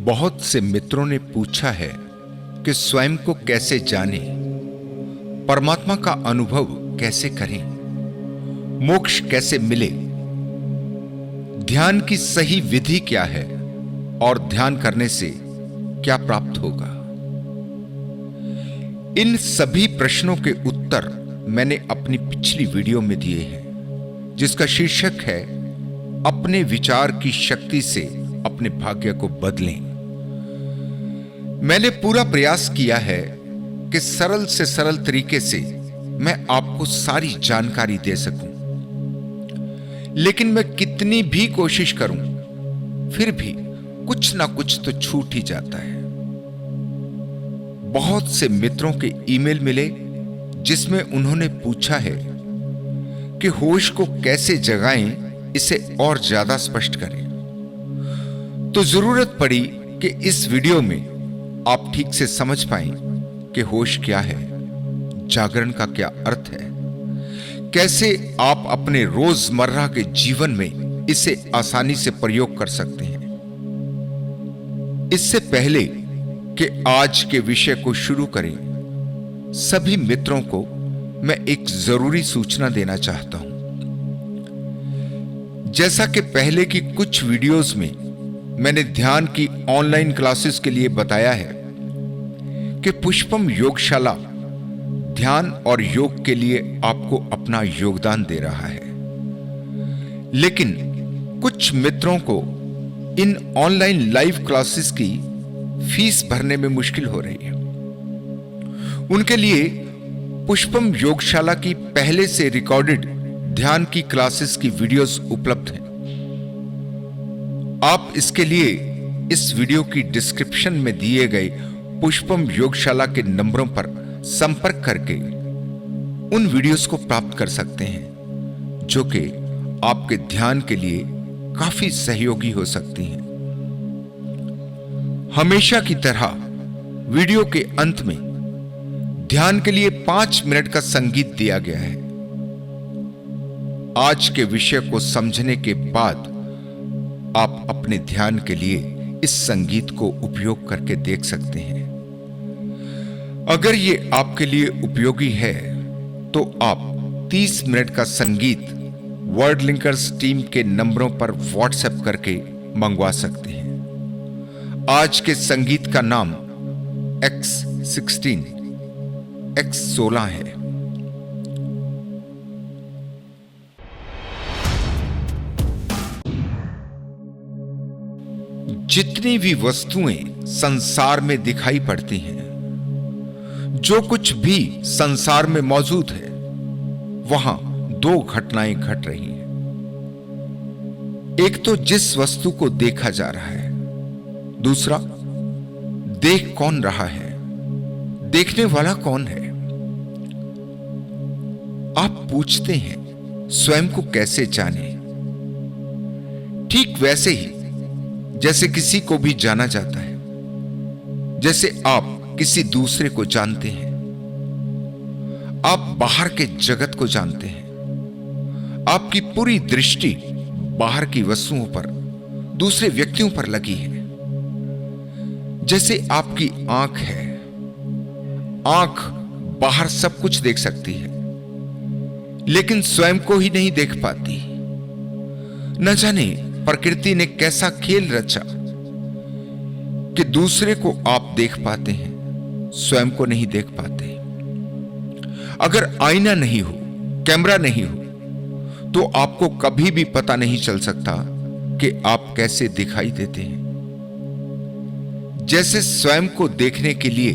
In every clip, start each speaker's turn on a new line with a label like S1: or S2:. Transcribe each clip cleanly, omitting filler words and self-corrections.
S1: बहुत से मित्रों ने पूछा है कि स्वयं को कैसे जाने, परमात्मा का अनुभव कैसे करें, मोक्ष कैसे मिले, ध्यान की सही विधि क्या है और ध्यान करने से क्या प्राप्त होगा। इन सभी प्रश्नों के उत्तर मैंने अपनी पिछली वीडियो में दिए हैं, जिसका शीर्षक है अपने विचार की शक्ति से अपने भाग्य को बदलें। मैंने पूरा प्रयास किया है कि सरल से सरल तरीके से मैं आपको सारी जानकारी दे सकूं, लेकिन मैं कितनी भी कोशिश करूं फिर भी कुछ ना कुछ तो छूट ही जाता है। बहुत से मित्रों के ईमेल मिले जिसमें उन्होंने पूछा है कि होश को कैसे जगाएं, इसे और ज्यादा स्पष्ट करें। तो जरूरत पड़ी कि इस वीडियो में आप ठीक से समझ पाएं कि होश क्या है, जागरण का क्या अर्थ है, कैसे आप अपने रोजमर्रा के जीवन में इसे आसानी से प्रयोग कर सकते हैं। इससे पहले कि आज के विषय को शुरू करें, सभी मित्रों को मैं एक जरूरी सूचना देना चाहता हूं। जैसा कि पहले की कुछ वीडियोस में मैंने ध्यान की ऑनलाइन क्लासेस के लिए बताया है कि पुष्पम योगशाला ध्यान और योग के लिए आपको अपना योगदान दे रहा है, लेकिन कुछ मित्रों को इन ऑनलाइन लाइव क्लासेस की फीस भरने में मुश्किल हो रही है। उनके लिए पुष्पम योगशाला की पहले से रिकॉर्डेड ध्यान की क्लासेस की वीडियोस उपलब्ध हैं। आप इसके लिए इस वीडियो की डिस्क्रिप्शन में दिए गए पुष्पम योगशाला के नंबरों पर संपर्क करके उन वीडियोस को प्राप्त कर सकते हैं, जो कि आपके ध्यान के लिए काफी सहयोगी हो सकती हैं। हमेशा की तरह वीडियो के अंत में ध्यान के लिए 5 मिनट का संगीत दिया गया है। आज के विषय को समझने के बाद आप अपने ध्यान के लिए इस संगीत को उपयोग करके देख सकते हैं। अगर ये आपके लिए उपयोगी है तो आप 30 मिनट का संगीत वर्ड लिंकर्स टीम के नंबरों पर व्हाट्सएप करके मंगवा सकते हैं। आज के संगीत का नाम X16 X16 है। जितनी भी वस्तुएं संसार में दिखाई पड़ती हैं, जो कुछ भी संसार में मौजूद है, वहां 2 घटनाएं घट रही हैं। एक तो जिस वस्तु को देखा जा रहा है, दूसरा देख कौन रहा है, देखने वाला कौन है। आप पूछते हैं स्वयं को कैसे जाने। ठीक वैसे ही जैसे किसी को भी जाना जाता है, जैसे आप किसी दूसरे को जानते हैं। आप बाहर के जगत को जानते हैं। आपकी पूरी दृष्टि बाहर की वस्तुओं पर, दूसरे व्यक्तियों पर लगी है। जैसे आपकी आंख है, आंख बाहर सब कुछ देख सकती है, लेकिन स्वयं को ही नहीं देख पाती। न जाने प्रकृति ने कैसा खेल रचा कि दूसरे को आप देख पाते हैं, स्वयं को नहीं देख पाते। अगर आईना नहीं हो, कैमरा नहीं हो, तो आपको कभी भी पता नहीं चल सकता कि आप कैसे दिखाई देते हैं। जैसे स्वयं को देखने के लिए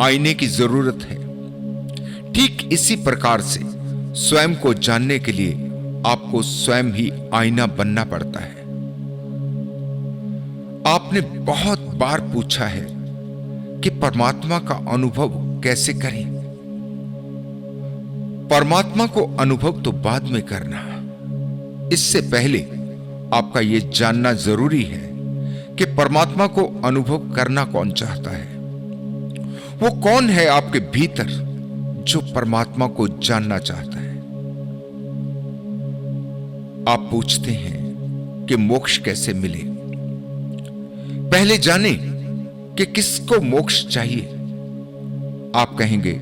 S1: आईने की जरूरत है, ठीक इसी प्रकार से स्वयं को जानने के लिए आपको स्वयं ही आईना बनना पड़ता है। आपने बहुत बार पूछा है कि परमात्मा का अनुभव कैसे करें। परमात्मा को अनुभव तो बाद में करना, इससे पहले आपका यह जानना जरूरी है कि परमात्मा को अनुभव करना कौन चाहता है। वो कौन है आपके भीतर जो परमात्मा को जानना चाहता है। आप पूछते हैं कि मोक्ष कैसे मिले। पहले जाने कि किसको मोक्ष चाहिए, आप कहेंगे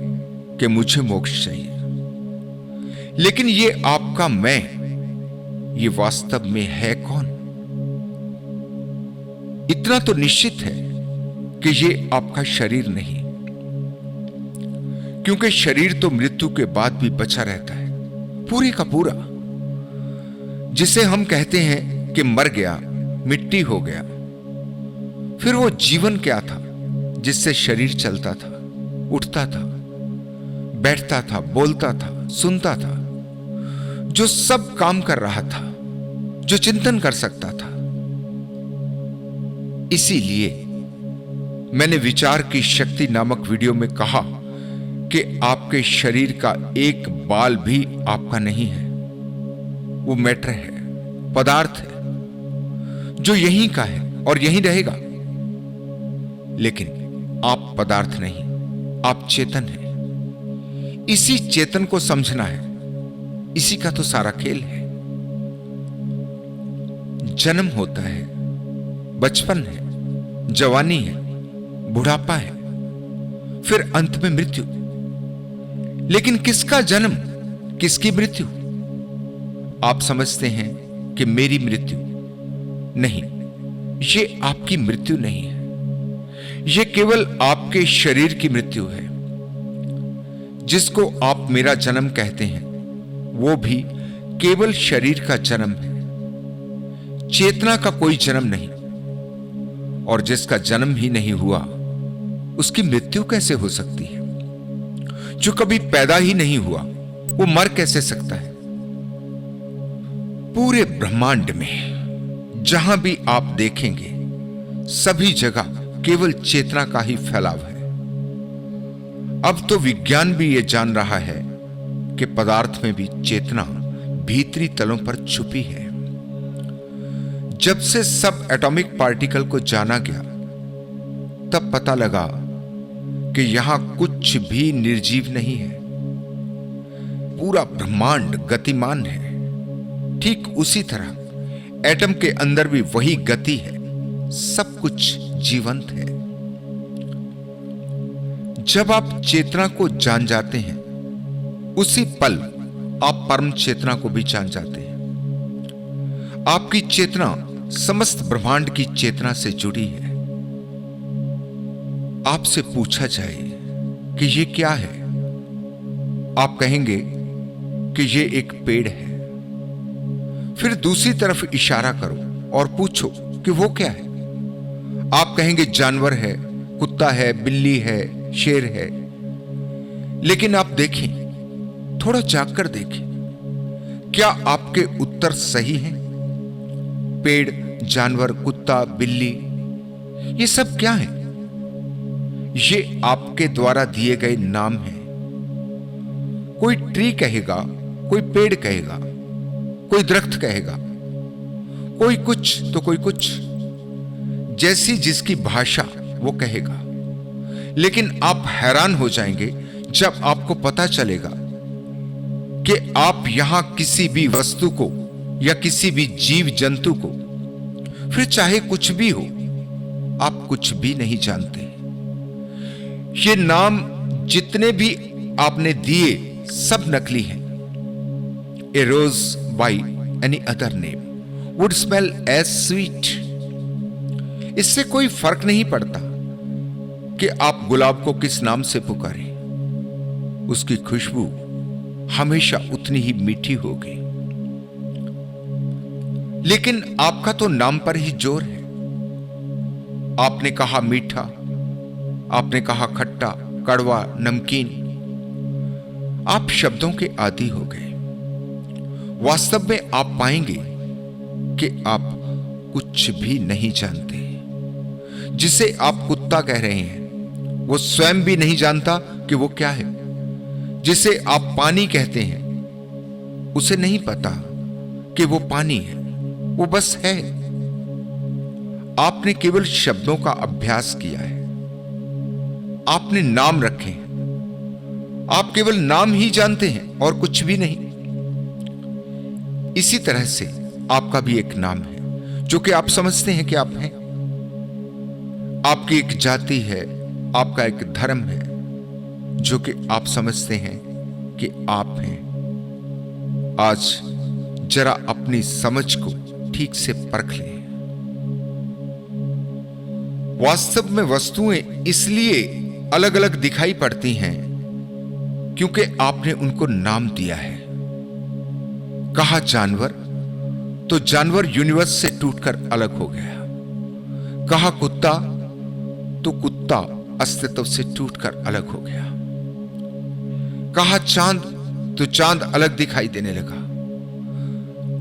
S1: कि मुझे मोक्ष चाहिए। लेकिन ये आपका मैं, ये वास्तव में है कौन? इतना तो निश्चित है कि ये आपका शरीर नहीं, क्योंकि शरीर तो मृत्यु के बाद भी बचा रहता है, पूरे का पूरा। जिसे हम कहते हैं कि मर गया, मिट्टी हो गया, फिर वो जीवन क्या था जिससे शरीर चलता था, उठता था, बैठता था, बोलता था, सुनता था, जो सब काम कर रहा था, जो चिंतन कर सकता था। इसीलिए मैंने विचार की शक्ति नामक वीडियो में कहा कि आपके शरीर का एक बाल भी आपका नहीं है। वो मैटर है, पदार्थ है, जो यहीं का है और यहीं रहेगा। लेकिन आप पदार्थ नहीं, आप चेतन हैं। इसी चेतन को समझना है, इसी का तो सारा खेल है। जन्म होता है, बचपन है, जवानी है, बुढ़ापा है, फिर अंत में मृत्यु। लेकिन किसका जन्म, किसकी मृत्यु? आप समझते हैं कि मेरी मृत्यु नहीं, ये आपकी मृत्यु नहीं है, ये केवल आपके शरीर की मृत्यु है। जिसको आप मेरा जन्म कहते हैं, वो भी केवल शरीर का जन्म है, चेतना का कोई जन्म नहीं। और जिसका जन्म ही नहीं हुआ, उसकी मृत्यु कैसे हो सकती है? जो कभी पैदा ही नहीं हुआ, वो मर कैसे सकता है? पूरे ब्रह्मांड में जहां भी आप देखेंगे, सभी जगह केवल चेतना का ही फैलाव है। अब तो विज्ञान भी यह जान रहा है कि पदार्थ में भी चेतना भीतरी तलों पर छुपी है। जब से सब एटॉमिक पार्टिकल को जाना गया, तब पता लगा कि यहां कुछ भी निर्जीव नहीं है। पूरा ब्रह्मांड गतिमान है। ठीक उसी तरह एटम के अंदर भी वही गति है, सब कुछ जीवंत है। जब आप चेतना को जान जाते हैं, उसी पल आप परम चेतना को भी जान जाते हैं। आपकी चेतना समस्त ब्रह्मांड की चेतना से जुड़ी है। आपसे पूछा जाए कि ये क्या है, आप कहेंगे कि ये एक पेड़ है। फिर दूसरी तरफ इशारा करो और पूछो कि वो क्या है। आप कहेंगे जानवर है, कुत्ता है, बिल्ली है, शेर है। लेकिन आप देखें, थोड़ा जागकर देखें, क्या आपके उत्तर सही हैं? पेड़, जानवर, कुत्ता, बिल्ली, ये सब क्या है? ये आपके द्वारा दिए गए नाम हैं। कोई ट्री कहेगा, कोई पेड़ कहेगा, कोई दरख्त कहेगा, कोई कुछ तो कोई कुछ, जैसी जिसकी भाषा वो कहेगा। लेकिन आप हैरान हो जाएंगे जब आपको पता चलेगा कि आप यहां किसी भी वस्तु को या किसी भी जीव जंतु को, फिर चाहे कुछ भी हो, आप कुछ भी नहीं जानते। ये नाम जितने भी आपने दिए सब नकली हैं। A rose by any other name would smell as sweet. इससे कोई फर्क नहीं पड़ता कि आप गुलाब को किस नाम से पुकारें, उसकी खुशबू हमेशा उतनी ही मीठी होगी। लेकिन आपका तो नाम पर ही जोर है। आपने कहा मीठा, आपने कहा खट्टा, कड़वा, नमकीन। आप शब्दों के आदी हो गए। वास्तव में आप पाएंगे कि आप कुछ भी नहीं जानते। जिसे आप कुत्ता कह रहे हैं, वो स्वयं भी नहीं जानता कि वो क्या है। जिसे आप पानी कहते हैं, उसे नहीं पता कि वो पानी है, वो बस है। आपने केवल शब्दों का अभ्यास किया है। आपने नाम रखे हैं, आप केवल नाम ही जानते हैं और कुछ भी नहीं। इसी तरह से आपका भी एक नाम है जो कि आप समझते हैं कि आप हैं। आपकी एक जाति है, आपका एक धर्म है जो कि आप समझते हैं कि आप हैं। आज जरा अपनी समझ को ठीक से परख लें। वास्तव में वस्तुएं इसलिए अलग अलग दिखाई पड़ती हैं क्योंकि आपने उनको नाम दिया है। कहा जानवर तो जानवर यूनिवर्स से टूटकर अलग हो गया। कहा कुत्ता तो कुत्ता अस्तित्व से टूटकर अलग हो गया। कहा चांद तो चांद अलग दिखाई देने लगा।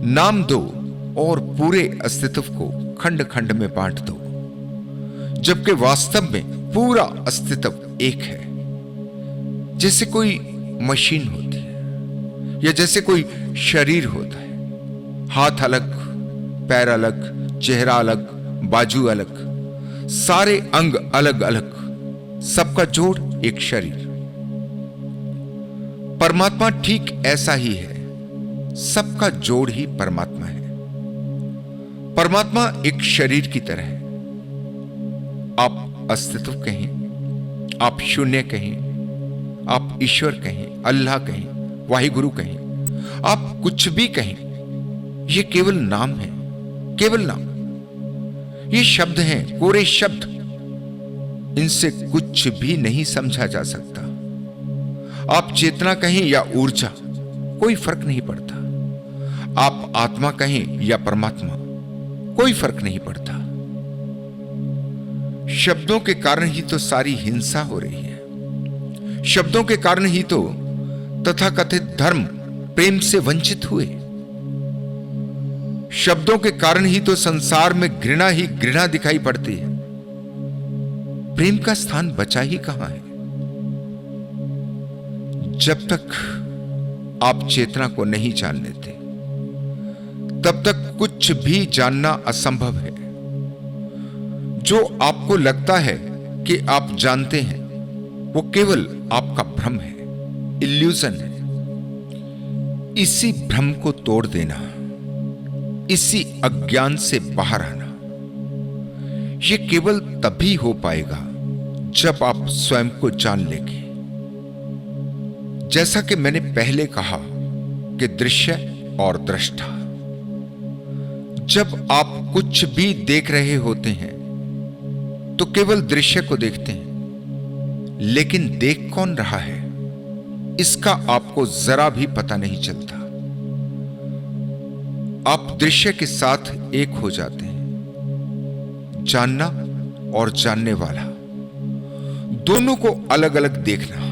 S1: नाम दो और पूरे अस्तित्व को खंड खंड में बांट दो, जबकि वास्तव में पूरा अस्तित्व एक है। जैसे कोई मशीन होती है या जैसे कोई शरीर होता है, हाथ अलग, पैर अलग, चेहरा अलग, बाजू अलग, सारे अंग अलग अलग, सबका जोड़ एक शरीर। परमात्मा ठीक ऐसा ही है, सबका जोड़ ही परमात्मा है। परमात्मा एक शरीर की तरह है। आप अस्तित्व कहें, आप शून्य कहें, आप ईश्वर कहें, अल्लाह कहें, वाहिगुरु कहें, आप कुछ भी कहें, ये केवल नाम है, केवल नाम। ये शब्द हैं, कोरे शब्द। इनसे कुछ भी नहीं समझा जा सकता। आप चेतना कहें या ऊर्जा, कोई फर्क नहीं पड़ता। आप आत्मा कहें या परमात्मा, कोई फर्क नहीं पड़ता। शब्दों के कारण ही तो सारी हिंसा हो रही है। शब्दों के कारण ही तो तथाकथित धर्म प्रेम से वंचित हुए। शब्दों के कारण ही तो संसार में घृणा ही घृणा दिखाई पड़ती है। प्रेम का स्थान बचा ही कहां है। जब तक आप चेतना को नहीं जान लेते, तब तक कुछ भी जानना असंभव है। जो आपको लगता है कि आप जानते हैं, वो केवल आपका भ्रम है, इल्यूजन है। इसी भ्रम को तोड़ देना, इसी अज्ञान से बाहर आना, यह केवल तभी हो पाएगा जब आप स्वयं को जान लेंगे। जैसा कि मैंने पहले कहा कि दृश्य और दृष्टा। जब आप कुछ भी देख रहे होते हैं तो केवल दृश्य को देखते हैं, लेकिन देख कौन रहा है इसका आपको जरा भी पता नहीं चलता। आप दृश्य के साथ एक हो जाते हैं। जानना और जानने वाला, दोनों को अलग अलग देखना,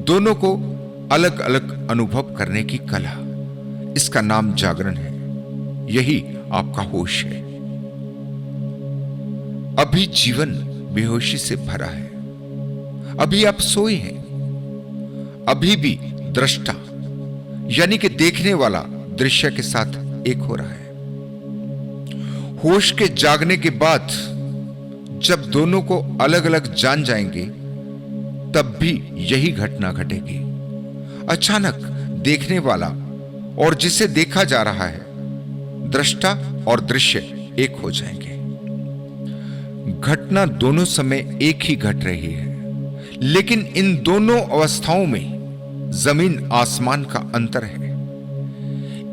S1: दोनों को अलग अलग अनुभव करने की कला, इसका नाम जागरण है। यही आपका होश है। अभी जीवन बेहोशी से भरा है। अभी आप सोए हैं। अभी भी दृष्टा यानी कि देखने वाला दृश्य के साथ एक हो रहा है। होश के जागने के बाद जब दोनों को अलग अलग जान जाएंगे, तब भी यही घटना घटेगी। अचानक देखने वाला और जिसे देखा जा रहा है, दृष्टा और दृश्य एक हो जाएंगे। घटना दोनों समय एक ही घट रही है, लेकिन इन दोनों अवस्थाओं में जमीन आसमान का अंतर है।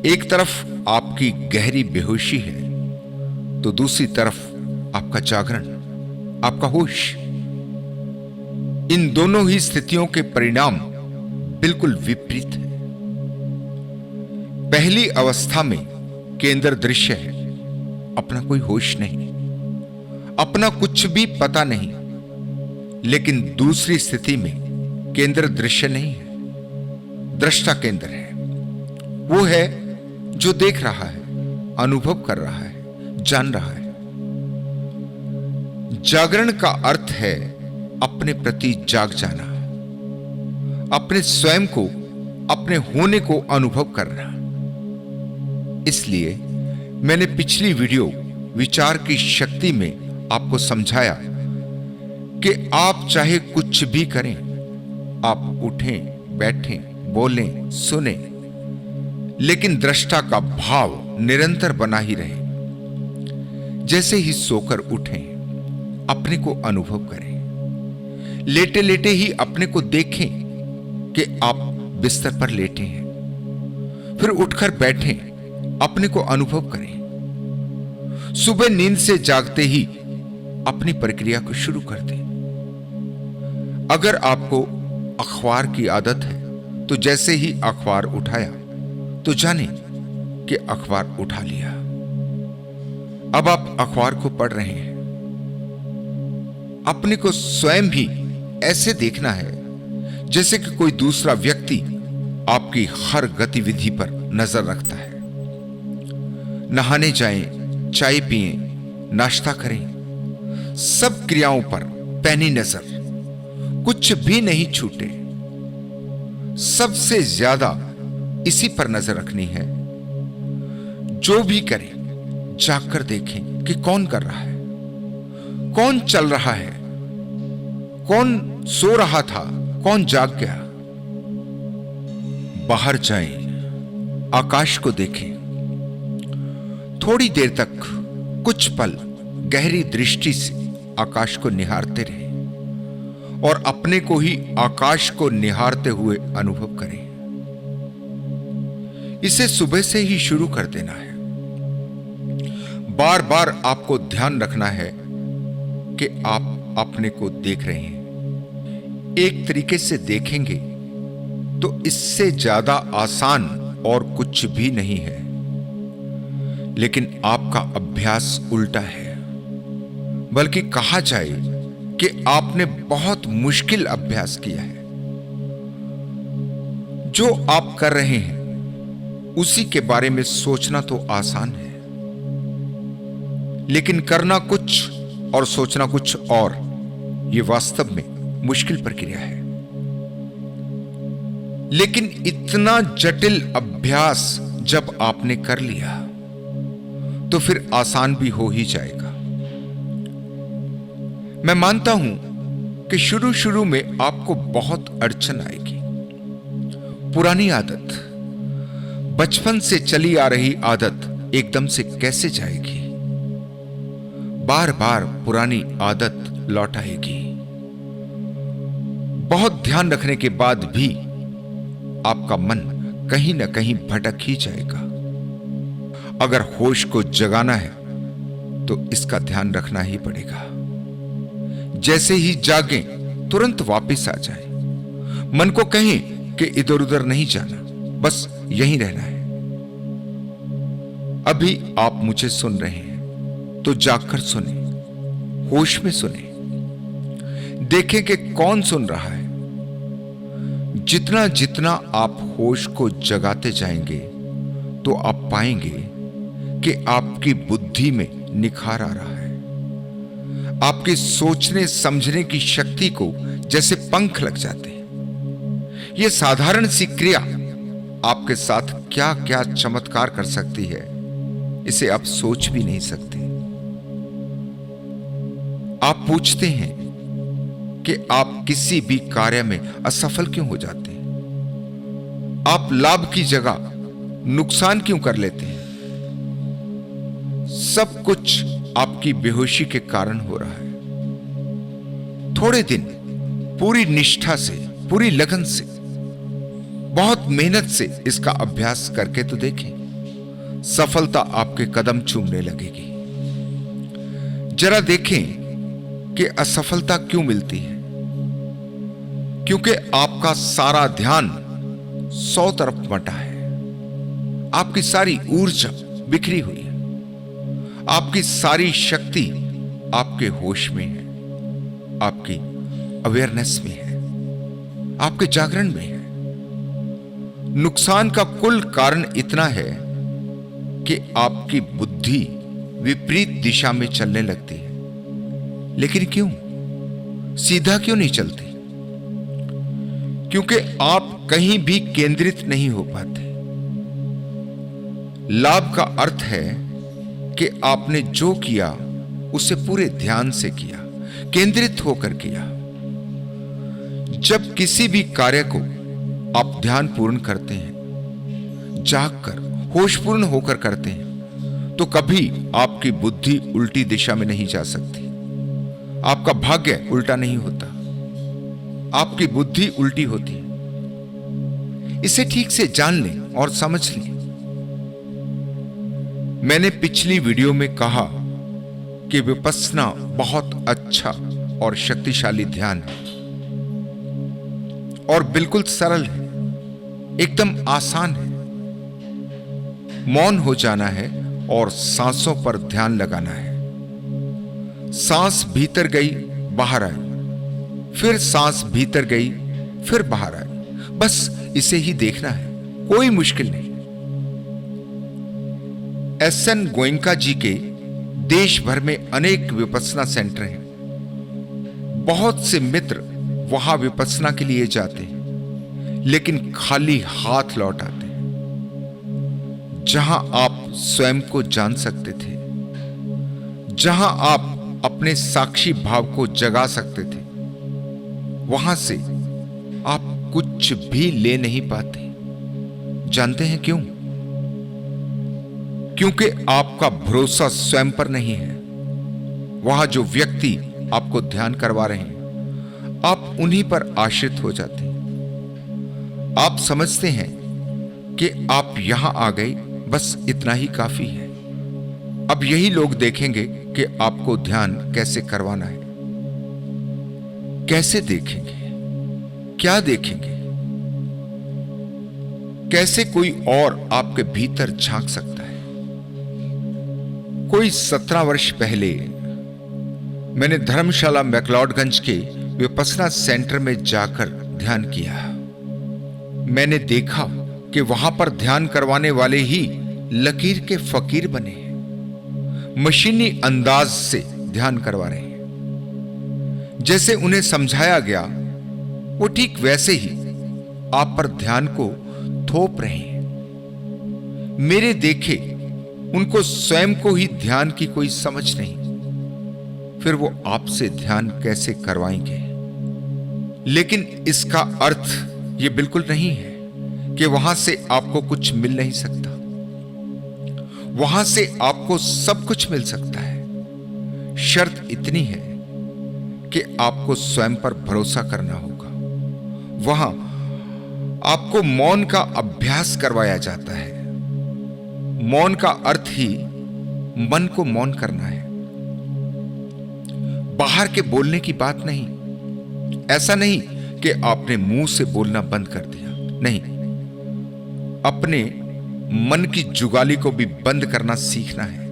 S1: एक तरफ आपकी गहरी बेहोशी है, तो दूसरी तरफ आपका जागरण, आपका होश। इन दोनों ही स्थितियों के परिणाम बिल्कुल विपरीत हैं। पहली अवस्था में केंद्र दृश्य है, अपना कोई होश नहीं, अपना कुछ भी पता नहीं। लेकिन दूसरी स्थिति में केंद्र दृश्य नहीं है, दृष्टा केंद्र है। वो है जो देख रहा है, अनुभव कर रहा है, जान रहा है। जागरण का अर्थ है अपने प्रति जाग जाना, अपने स्वयं को, अपने होने को अनुभव करना। इसलिए मैंने पिछली वीडियो विचार की शक्ति में आपको समझाया कि आप चाहे कुछ भी करें, आप उठें, बैठें, बोलें, सुने, लेकिन दृष्टा का भाव निरंतर बना ही रहे। जैसे ही सोकर उठें, अपने को अनुभव करें। लेटे लेटे ही अपने को देखें कि आप बिस्तर पर लेटे हैं, फिर उठकर बैठें, अपने को अनुभव करें। सुबह नींद से जागते ही अपनी प्रक्रिया को शुरू कर दें। अगर आपको अखबार की आदत है तो जैसे ही अखबार उठाया तो जाने कि अखबार उठा लिया। अब आप अखबार को पढ़ रहे हैं। अपने को स्वयं भी ऐसे देखना है जैसे कि कोई दूसरा व्यक्ति आपकी हर गतिविधि पर नजर रखता है। नहाने जाएं, चाय पिएं, नाश्ता करें, सब क्रियाओं पर पैनी नजर, कुछ भी नहीं छूटे। सबसे ज्यादा इसी पर नजर रखनी है। जो भी करें जाकर देखें कि कौन कर रहा है, कौन चल रहा है, कौन सो रहा था, कौन जाग गया। बाहर जाएं, आकाश को देखें, थोड़ी देर तक कुछ पल गहरी दृष्टि से आकाश को निहारते रहें और अपने को ही आकाश को निहारते हुए अनुभव करें। इसे सुबह से ही शुरू कर देना है। बार बार आपको ध्यान रखना है कि आप अपने को देख रहे हैं। एक तरीके से देखेंगे तो इससे ज्यादा आसान और कुछ भी नहीं है, लेकिन आपका अभ्यास उल्टा है। बल्कि कहा जाए कि आपने बहुत मुश्किल अभ्यास किया है। जो आप कर रहे हैं उसी के बारे में सोचना तो आसान है, लेकिन करना कुछ और सोचना कुछ और, यह वास्तव में मुश्किल प्रक्रिया है। लेकिन इतना जटिल अभ्यास जब आपने कर लिया तो फिर आसान भी हो ही जाएगा। मैं मानता हूं कि शुरू शुरू में आपको बहुत अड़चन आएगी। पुरानी आदत, बचपन से चली आ रही आदत एकदम से कैसे जाएगी? बार बार पुरानी आदत लौट आएगी। बहुत ध्यान रखने के बाद भी आपका मन कहीं ना कहीं भटक ही जाएगा। अगर होश को जगाना है तो इसका ध्यान रखना ही पड़ेगा। जैसे ही जागें तुरंत वापस आ जाए। मन को कहें कि इधर उधर नहीं जाना, बस यहीं रहना है। अभी आप मुझे सुन रहे हैं तो जागकर सुने, होश में सुने, देखें कि कौन सुन रहा है। जितना जितना आप होश को जगाते जाएंगे तो आप पाएंगे कि आपकी बुद्धि में निखार आ रहा है। आपके सोचने समझने की शक्ति को जैसे पंख लग जाते हैं। यह साधारण सी क्रिया आपके साथ क्या क्या चमत्कार कर सकती है, इसे आप सोच भी नहीं सकते। आप पूछते हैं कि आप किसी भी कार्य में असफल क्यों हो जाते हैं? आप लाभ की जगह नुकसान क्यों कर लेते हैं? सब कुछ आपकी बेहोशी के कारण हो रहा है। थोड़े दिन पूरी निष्ठा से, पूरी लगन से, बहुत मेहनत से इसका अभ्यास करके तो देखें। सफलता आपके कदम चूमने लगेगी। जरा देखें कि असफलता क्यों मिलती है। क्योंकि आपका सारा ध्यान 100 तरफ बंटा है। आपकी सारी ऊर्जा बिखरी हुई है। आपकी सारी शक्ति आपके होश में है, आपकी अवेयरनेस में है, आपके जागरण में है। नुकसान का कुल कारण इतना है कि आपकी बुद्धि विपरीत दिशा में चलने लगती है। लेकिन क्यों? सीधा क्यों नहीं चलती? क्योंकि आप कहीं भी केंद्रित नहीं हो पाते। लाभ का अर्थ है कि आपने जो किया उसे पूरे ध्यान से किया, केंद्रित होकर किया। जब किसी भी कार्य को आप ध्यानपूर्ण करते हैं, जागकर होशपूर्ण होकर करते हैं, तो कभी आपकी बुद्धि उल्टी दिशा में नहीं जा सकती। आपका भाग्य उल्टा नहीं होता, आपकी बुद्धि उल्टी होती है। इसे ठीक से जान लें और समझ लें। मैंने पिछली वीडियो में कहा कि विपस्सना बहुत अच्छा और शक्तिशाली ध्यान है और बिल्कुल सरल है, एकदम आसान है। मौन हो जाना है और सांसों पर ध्यान लगाना है। सांस भीतर गई, बाहर आई, फिर सांस भीतर गई, फिर बाहर आई। बस इसे ही देखना है, कोई मुश्किल नहीं। एस.एन. गोयनका जी के देश भर में अनेक विपस्सना सेंटर हैं। बहुत से मित्र वहां विपस्सना के लिए जाते हैं, लेकिन खाली हाथ लौट आते हैं। जहां आप स्वयं को जान सकते थे, जहां आप अपने साक्षी भाव को जगा सकते थे, वहां से आप कुछ भी ले नहीं पाते। जानते हैं क्यों? क्योंकि आपका भरोसा स्वयं पर नहीं है। वहां जो व्यक्ति आपको ध्यान करवा रहे हैं, आप उन्हीं पर आश्रित हो जाते हैं। आप समझते हैं कि आप यहां आ गए, बस इतना ही काफी है। अब यही लोग देखेंगे कि आपको ध्यान कैसे करवाना है। कैसे देखेंगे? क्या देखेंगे? कैसे कोई और आपके भीतर झांक सकता है? कोई 17 वर्ष पहले मैंने धर्मशाला मैक्लोडगंज के विपस्सना सेंटर में जाकर ध्यान किया। मैंने देखा कि वहां पर ध्यान करवाने वाले ही लकीर के फकीर बने, मशीनी अंदाज से ध्यान करवा रहे हैं। जैसे उन्हें समझाया गया, वो ठीक वैसे ही आप पर ध्यान को थोप रहे हैं। मेरे देखे उनको स्वयं को ही ध्यान की कोई समझ नहीं, फिर वो आपसे ध्यान कैसे करवाएंगे? लेकिन इसका अर्थ ये बिल्कुल नहीं है कि वहां से आपको कुछ मिल नहीं सकता। वहां से आपको सब कुछ मिल सकता है। शर्त इतनी है कि आपको स्वयं पर भरोसा करना होगा। वहां आपको मौन का अभ्यास करवाया जाता है। मौन का अर्थ ही मन को मौन करना है, बाहर के बोलने की बात नहीं। ऐसा नहीं कि आपने मुंह से बोलना बंद कर दिया, नहीं। अपने मन की जुगाली को भी बंद करना सीखना है।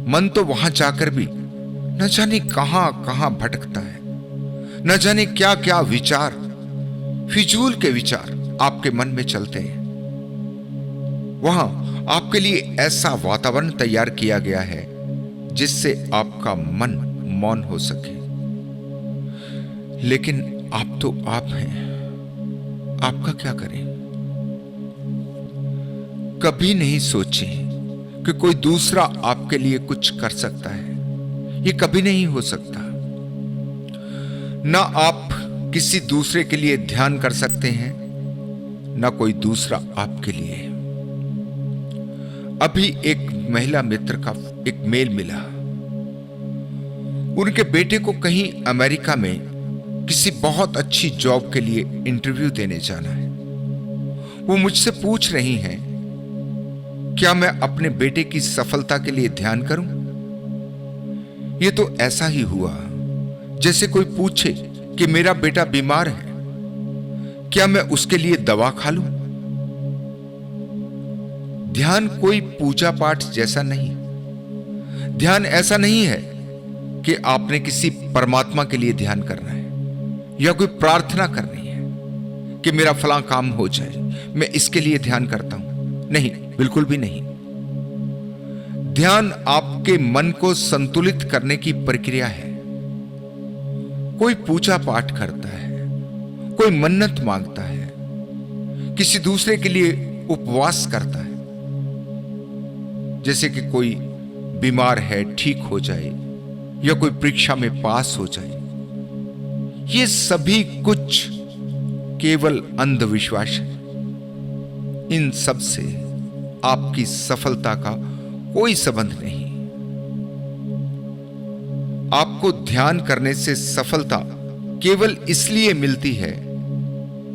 S1: मन तो वहां जाकर भी न जाने कहां कहां भटकता है, न जाने क्या क्या विचार, फिजूल के विचार आपके मन में चलते हैं। वहां आपके लिए ऐसा वातावरण तैयार किया गया है जिससे आपका मन मौन हो सके। लेकिन आप तो आप हैं, आपका क्या करें? कभी नहीं सोचे कि कोई दूसरा आपके लिए कुछ कर सकता है। यह कभी नहीं हो सकता। ना आप किसी दूसरे के लिए ध्यान कर सकते हैं, ना कोई दूसरा आपके लिए। अभी एक महिला मित्र का एक मेल मिला। उनके बेटे को कहीं अमेरिका में किसी बहुत अच्छी जॉब के लिए इंटरव्यू देने जाना है। वो मुझसे पूछ रही हैं, क्या मैं अपने बेटे की सफलता के लिए ध्यान करूं? ये तो ऐसा ही हुआ जैसे कोई पूछे कि मेरा बेटा बीमार है, क्या मैं उसके लिए दवा खा लूं? ध्यान कोई पूजा पाठ जैसा नहीं। ध्यान ऐसा नहीं है कि आपने किसी परमात्मा के लिए ध्यान करना है या कोई प्रार्थना करनी है कि मेरा फलां काम हो जाए, मैं इसके लिए ध्यान करता हूं। नहीं, बिल्कुल भी नहीं। ध्यान आपके मन को संतुलित करने की प्रक्रिया है। कोई पूजा पाठ करता है, कोई मन्नत मांगता है, किसी दूसरे के लिए उपवास करता है, जैसे कि कोई बीमार है ठीक हो जाए या कोई परीक्षा में पास हो जाए। ये सभी कुछ केवल अंधविश्वास है। इन सब से आपकी सफलता का कोई संबंध नहीं। आपको ध्यान करने से सफलता केवल इसलिए मिलती है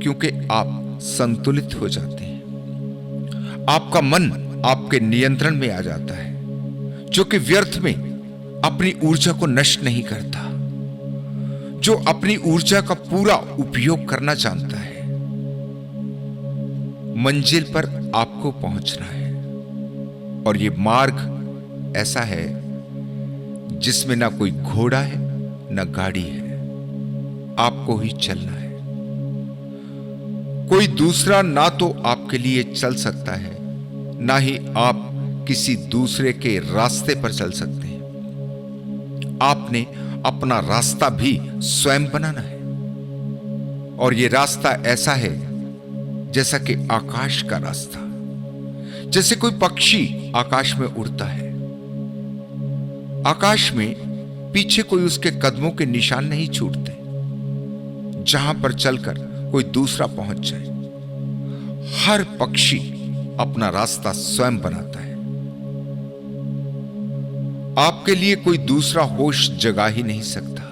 S1: क्योंकि आप संतुलित हो जाते हैं। आपका मन आपके नियंत्रण में आ जाता है, जो कि व्यर्थ में अपनी ऊर्जा को नष्ट नहीं करता, जो अपनी ऊर्जा का पूरा उपयोग करना जानता है। मंजिल पर आपको पहुंचना है और यह मार्ग ऐसा है जिसमें ना कोई घोड़ा है ना गाड़ी है, आपको ही चलना है। कोई दूसरा ना तो आपके लिए चल सकता है, ना ही आप किसी दूसरे के रास्ते पर चल सकते हैं। आपने अपना रास्ता भी स्वयं बनाना है और यह रास्ता ऐसा है जैसा कि आकाश का रास्ता, जैसे कोई पक्षी आकाश में उड़ता है। आकाश में पीछे कोई उसके कदमों के निशान नहीं छूटते, जहां पर चलकर कोई दूसरा पहुंच जाए। हर पक्षी अपना रास्ता स्वयं बनाता है। आपके लिए कोई दूसरा होश जगा ही नहीं सकता,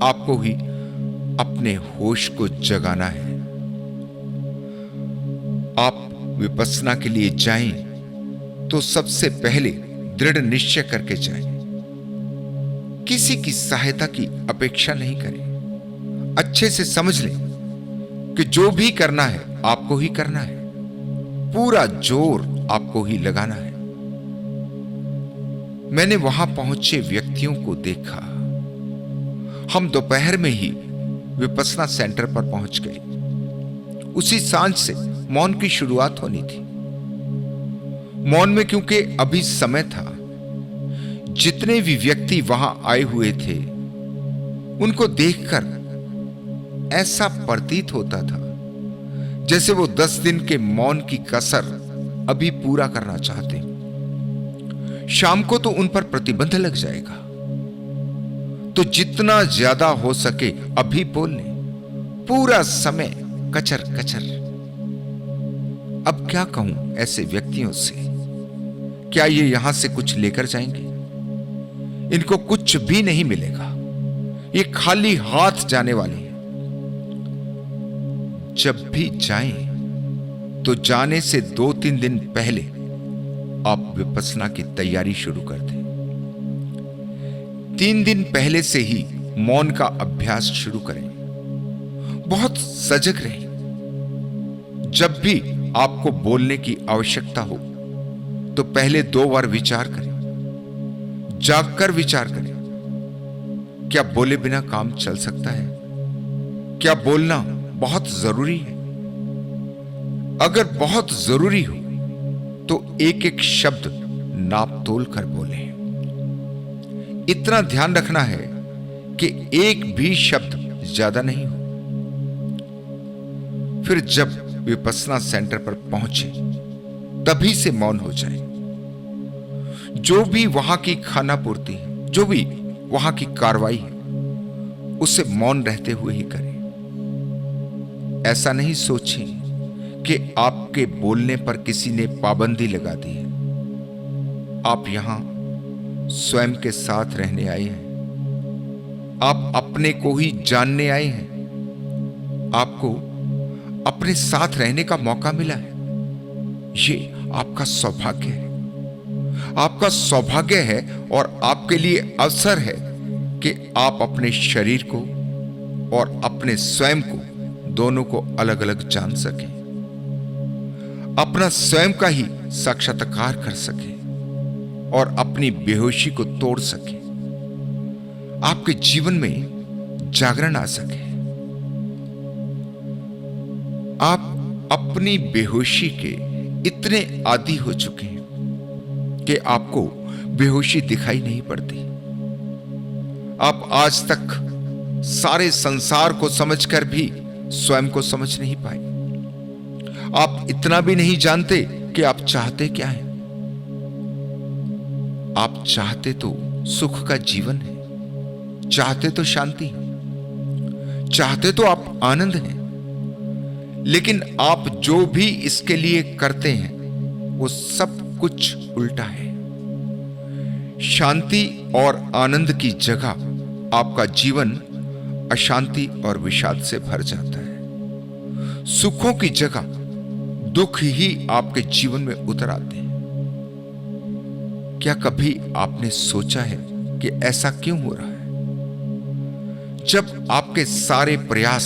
S1: आपको ही अपने होश को जगाना है। आप विपश्यना के लिए जाएं तो सबसे पहले दृढ़ निश्चय करके जाएं। किसी की सहायता की अपेक्षा नहीं करें। अच्छे से समझ लें कि जो भी करना है आपको ही करना है, पूरा जोर आपको ही लगाना है। मैंने वहां पहुंचे व्यक्तियों को देखा। हम दोपहर में ही विपश्यना सेंटर पर पहुंच गए। उसी सांझ से मौन की शुरुआत होनी थी। मौन में क्योंकि अभी समय था, जितने भी व्यक्ति वहां आए हुए थे उनको देखकर ऐसा प्रतीत होता था जैसे वो 10 दिन के मौन की कसर अभी पूरा करना चाहते। शाम को तो उन पर प्रतिबंध लग जाएगा, तो जितना ज्यादा हो सके अभी बोल लें, पूरा समय कचर कचर। अब क्या कहूं ऐसे व्यक्तियों से? क्या ये यहां से कुछ लेकर जाएंगे? इनको कुछ भी नहीं मिलेगा, ये खाली हाथ जाने वाले हैं। जब भी जाएं तो जाने से 2-3 दिन पहले आप विपश्यना की तैयारी शुरू कर दें। 3 दिन पहले से ही मौन का अभ्यास शुरू करें। बहुत सजग रहें। जब भी आपको बोलने की आवश्यकता हो तो पहले 2 बार विचार करें, जागकर विचार करें। क्या बोले बिना काम चल सकता है? क्या बोलना बहुत जरूरी है? अगर बहुत जरूरी हो तो एक एक शब्द नाप तोल कर बोले। इतना ध्यान रखना है कि एक भी शब्द ज्यादा नहीं हो। फिर जब विपश्यना सेंटर पर पहुंचे तभी से मौन हो जाए। जो भी वहां की खाना पूर्ति है, जो भी वहां की कार्रवाई है, उसे मौन रहते हुए ही करें। ऐसा नहीं सोचें कि आपके बोलने पर किसी ने पाबंदी लगा दी है। आप यहां स्वयं के साथ रहने आए हैं। आप अपने को ही जानने आए हैं। आपको अपने साथ रहने का मौका मिला है। ये आपका सौभाग्य है। आपका सौभाग्य है और आपके लिए अवसर है कि आप अपने शरीर को और अपने स्वयं को, दोनों को अलग अलग जान सकें, अपना स्वयं का ही साक्षात्कार कर सकें और अपनी बेहोशी को तोड़ सकें। आपके जीवन में जागरण आ सके। आप अपनी बेहोशी के इतने आदी हो चुके हैं कि आपको बेहोशी दिखाई नहीं पड़ती। आप आज तक सारे संसार को समझकर भी स्वयं को समझ नहीं पाए। आप इतना भी नहीं जानते कि आप चाहते क्या हैं। आप चाहते तो सुख का जीवन है, चाहते तो शांति है, चाहते तो आप आनंद हैं, लेकिन आप जो भी इसके लिए करते हैं वो सब कुछ उल्टा है। शांति और आनंद की जगह आपका जीवन अशांति और विषाद से भर जाता है। सुखों की जगह दुख ही आपके जीवन में उतर आते हैं। क्या कभी आपने सोचा है कि ऐसा क्यों हो रहा है? जब आपके सारे प्रयास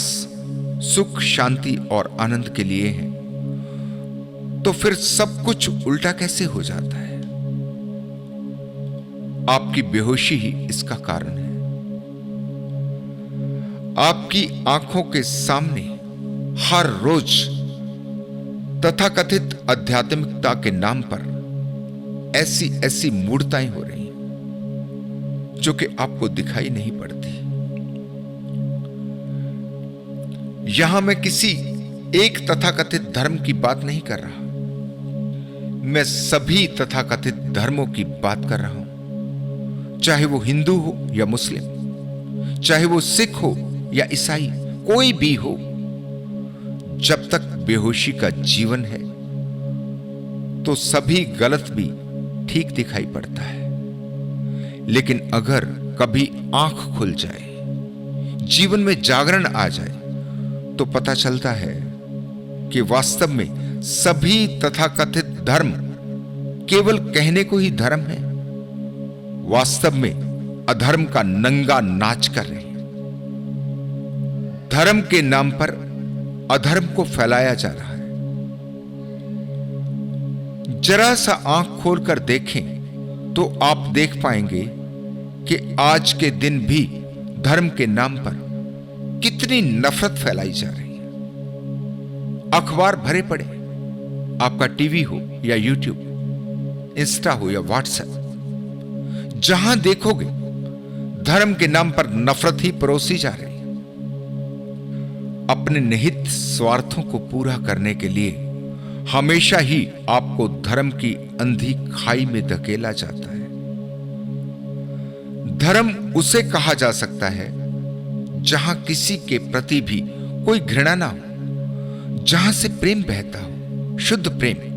S1: सुख, शांति और आनंद के लिए हैं, तो फिर सब कुछ उल्टा कैसे हो जाता है? आपकी बेहोशी ही इसका कारण है। आपकी आंखों के सामने हर रोज तथाकथित आध्यात्मिकता के नाम पर ऐसी ऐसी मूर्ताएं हो रही हैं जो कि आपको दिखाई नहीं पड़ती। यहां मैं किसी एक तथाकथित धर्म की बात नहीं कर रहा, मैं सभी तथाकथित धर्मों की बात कर रहा हूं। चाहे वो हिंदू हो या मुस्लिम, चाहे वो सिख हो या ईसाई, कोई भी हो, जब तक बेहोशी का जीवन है तो सभी गलत भी ठीक दिखाई पड़ता है। लेकिन अगर कभी आंख खुल जाए, जीवन में जागरण आ जाए, तो पता चलता है कि वास्तव में सभी तथाकथित धर्म केवल कहने को ही धर्म है, वास्तव में अधर्म का नंगा नाच कर रहे हैं। धर्म के नाम पर अधर्म को फैलाया जा रहा है। जरा सा आंख खोलकर देखें तो आप देख पाएंगे कि आज के दिन भी धर्म के नाम पर कितनी नफरत फैलाई जा रही है। अखबार भरे पड़े, आपका टीवी हो या यूट्यूब, इंस्टा हो या व्हाट्सएप, जहां देखोगे धर्म के नाम पर नफरत ही परोसी जा रही है। अपने निहित स्वार्थों को पूरा करने के लिए हमेशा ही आपको धर्म की अंधी खाई में धकेला जाता है। धर्म उसे कहा जा सकता है जहां किसी के प्रति भी कोई घृणा ना हो, जहां से प्रेम बहता हो, शुद्ध प्रेम।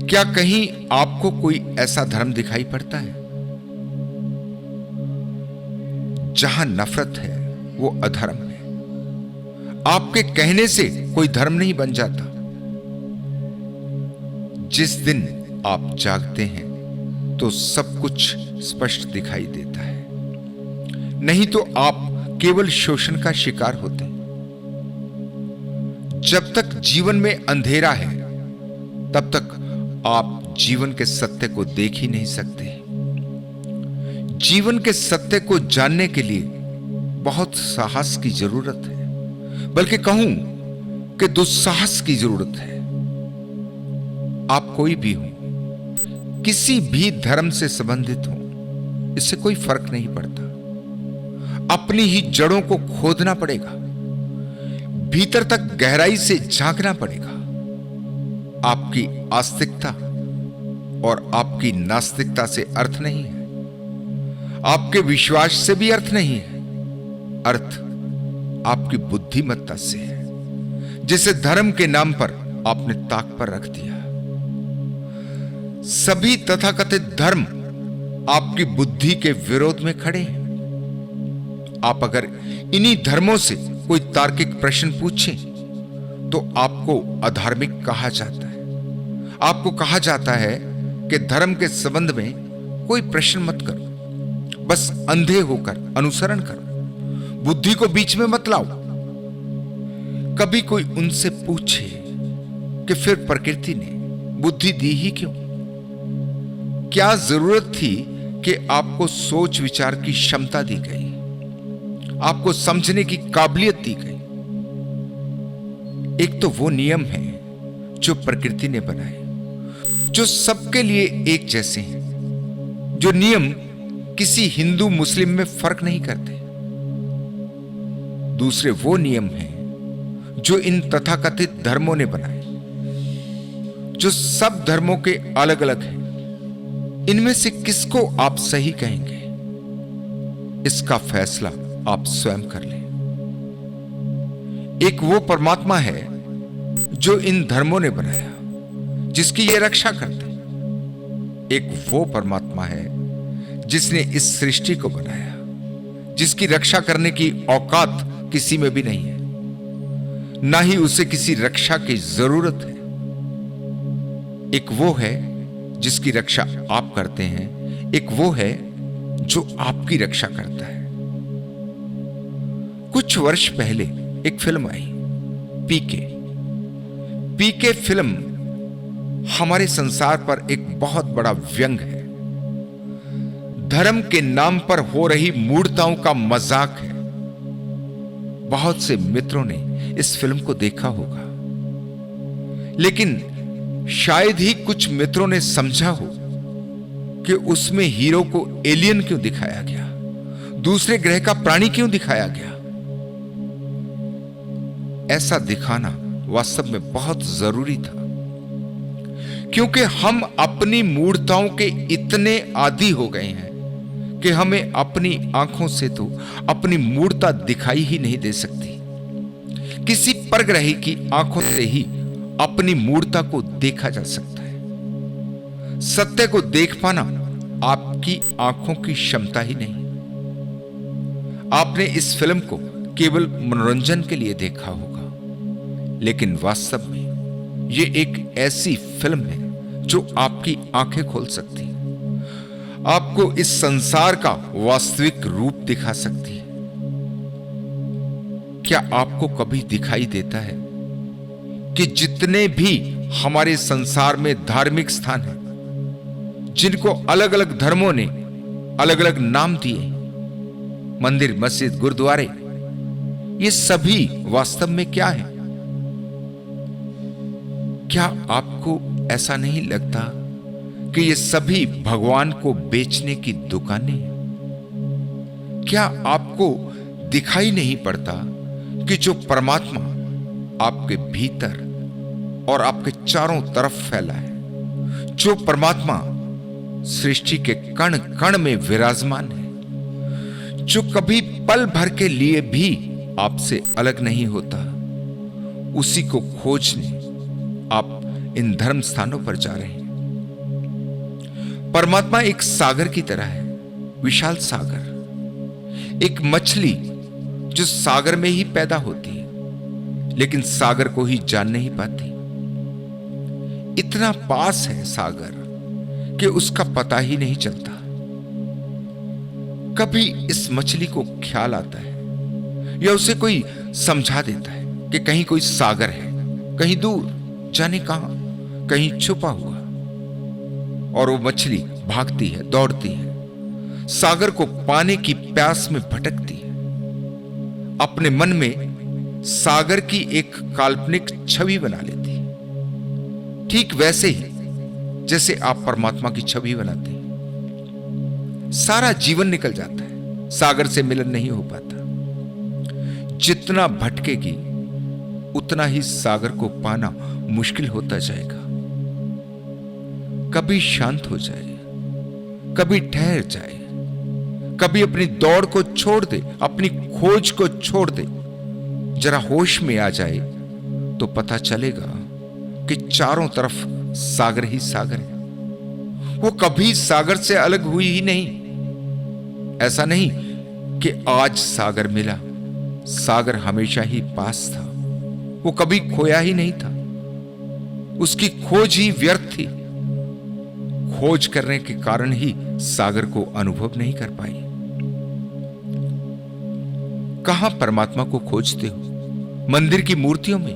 S1: क्या कहीं आपको कोई ऐसा धर्म दिखाई पड़ता है? जहां नफरत है वो अधर्म है। आपके कहने से कोई धर्म नहीं बन जाता। जिस दिन आप जागते हैं तो सब कुछ स्पष्ट दिखाई देता है, नहीं तो आप केवल शोषण का शिकार होते हैं। जब तक जीवन में अंधेरा है तब तक आप जीवन के सत्य को देख ही नहीं सकते। जीवन के सत्य को जानने के लिए बहुत साहस की जरूरत है, बल्कि कहूं कि दुस्साहस की जरूरत है। आप कोई भी हो, किसी भी धर्म से संबंधित हो, इससे कोई फर्क नहीं पड़ता। अपनी ही जड़ों को खोदना पड़ेगा, भीतर तक गहराई से झांकना पड़ेगा। आपकी आस्तिकता और आपकी नास्तिकता से अर्थ नहीं है, आपके विश्वास से भी अर्थ नहीं है। अर्थ आपकी बुद्धिमत्ता से है, जिसे धर्म के नाम पर आपने ताक पर रख दिया। सभी तथाकथित धर्म आपकी बुद्धि के विरोध में खड़े हैं। आप अगर इन्हीं धर्मों से कोई तार्किक प्रश्न पूछें तो आपको अधार्मिक कहा जाता है। आपको कहा जाता है कि धर्म के संबंध में कोई प्रश्न मत करो, बस अंधे होकर अनुसरण करो, बुद्धि को बीच में मत लाओ। कभी कोई उनसे पूछे कि फिर प्रकृति ने बुद्धि दी ही क्यों? क्या जरूरत थी कि आपको सोच विचार की क्षमता दी गई, आपको समझने की काबिलियत दी गई? एक तो वो नियम है जो प्रकृति ने बनाए, जो सबके लिए एक जैसे हैं, जो नियम किसी हिंदू मुस्लिम में फर्क नहीं करते। दूसरे वो नियम हैं जो इन तथाकथित धर्मों ने बनाए, जो सब धर्मों के अलग अलग हैं। इनमें से किसको आप सही कहेंगे, इसका फैसला आप स्वयं कर लें। एक वो परमात्मा है जो इन धर्मों ने बनाया, जिसकी ये रक्षा करते। एक वो परमात्मा है जिसने इस सृष्टि को बनाया, जिसकी रक्षा करने की औकात किसी में भी नहीं है, ना ही उसे किसी रक्षा की जरूरत है। एक वो है जिसकी रक्षा आप करते हैं, एक वो है जो आपकी रक्षा करता है। कुछ वर्ष पहले एक फिल्म आई, पीके। पीके फिल्म हमारे संसार पर एक बहुत बड़ा व्यंग है, धर्म के नाम पर हो रही मूढ़ताओं का मजाक है। बहुत से मित्रों ने इस फिल्म को देखा होगा, लेकिन शायद ही कुछ मित्रों ने समझा हो कि उसमें हीरो को एलियन क्यों दिखाया गया, दूसरे ग्रह का प्राणी क्यों दिखाया गया। ऐसा दिखाना वास्तव में बहुत जरूरी था, क्योंकि हम अपनी मूढ़ताओं के इतने आदी हो गए हैं कि हमें अपनी आंखों से तो अपनी मूढ़ता दिखाई ही नहीं दे सकती। किसी परग्रही की आंखों से ही अपनी मूढ़ता को देखा जा सकता है। सत्य को देख पाना आपकी आंखों की क्षमता ही नहीं। आपने इस फिल्म को केवल मनोरंजन के लिए देखा होगा, लेकिन वास्तव में ये एक ऐसी फिल्म है जो आपकी आंखें खोल सकती है, आपको इस संसार का वास्तविक रूप दिखा सकती है। क्या आपको कभी दिखाई देता है कि जितने भी हमारे संसार में धार्मिक स्थान हैं, जिनको अलग अलग धर्मों ने अलग अलग नाम दिए, मंदिर, मस्जिद, गुरुद्वारे, ये सभी वास्तव में क्या है? क्या आपको ऐसा नहीं लगता कि ये सभी भगवान को बेचने की दुकानें हैं? क्या आपको दिखाई नहीं पड़ता कि जो परमात्मा आपके भीतर और आपके चारों तरफ फैला है, जो परमात्मा सृष्टि के कण कण में विराजमान है, जो कभी पल भर के लिए भी आपसे अलग नहीं होता, उसी को खोजने आप इन धर्म स्थानों पर जा रहे हैं। परमात्मा एक सागर की तरह है, विशाल सागर, एक मछली जो सागर में ही पैदा होती है, लेकिन सागर को ही जान नहीं पाती। इतना पास है सागर कि उसका पता ही नहीं चलता। कभी इस मछली को ख्याल आता है या उसे कोई समझा देता है कि कहीं कोई सागर है, कहीं दूर, जाने कहां, कहीं छुपा हुआ, और वो मछली भागती है, दौड़ती है, सागर को पाने की प्यास में भटकती है, अपने मन में सागर की एक काल्पनिक छवि बना लेती है, ठीक वैसे ही जैसे आप परमात्मा की छवि बनाते हैं। सारा जीवन निकल जाता है, सागर से मिलन नहीं हो पाता। जितना भटकेगी उतना ही सागर को पाना मुश्किल होता जाएगा। कभी शांत हो जाए, कभी ठहर जाए, कभी अपनी दौड़ को छोड़ दे, अपनी खोज को छोड़ दे, जरा होश में आ जाए तो पता चलेगा कि चारों तरफ सागर ही सागर है। वो कभी सागर से अलग हुई ही नहीं। ऐसा नहीं कि आज सागर मिला, सागर हमेशा ही पास था, वो कभी खोया ही नहीं था, उसकी खोज ही व्यर्थ थी। खोज करने के कारण ही सागर को अनुभव नहीं कर पाई। कहां परमात्मा को खोजते हो? मंदिर की मूर्तियों में?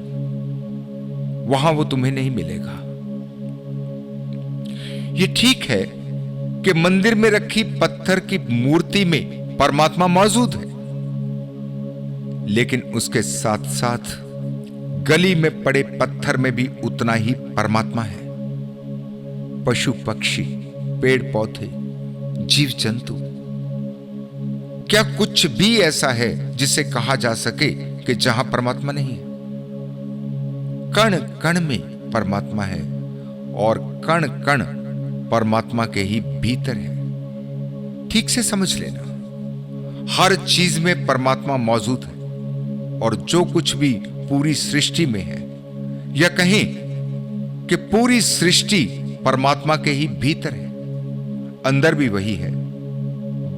S1: वहां वो तुम्हें नहीं मिलेगा। ये ठीक है कि मंदिर में रखी पत्थर की मूर्ति में परमात्मा मौजूद है, लेकिन उसके साथ साथ गली में पड़े पत्थर में भी उतना ही परमात्मा है। पशु पक्षी, पेड़ पौधे, जीव जंतु, क्या कुछ भी ऐसा है जिसे कहा जा सके कि जहां परमात्मा नहीं है? कण कण में परमात्मा है और कण कण परमात्मा के ही भीतर है। ठीक से समझ लेना, हर चीज में परमात्मा मौजूद है, और जो कुछ भी पूरी सृष्टि में है, या कहें कि पूरी सृष्टि परमात्मा के ही भीतर है। अंदर भी वही है,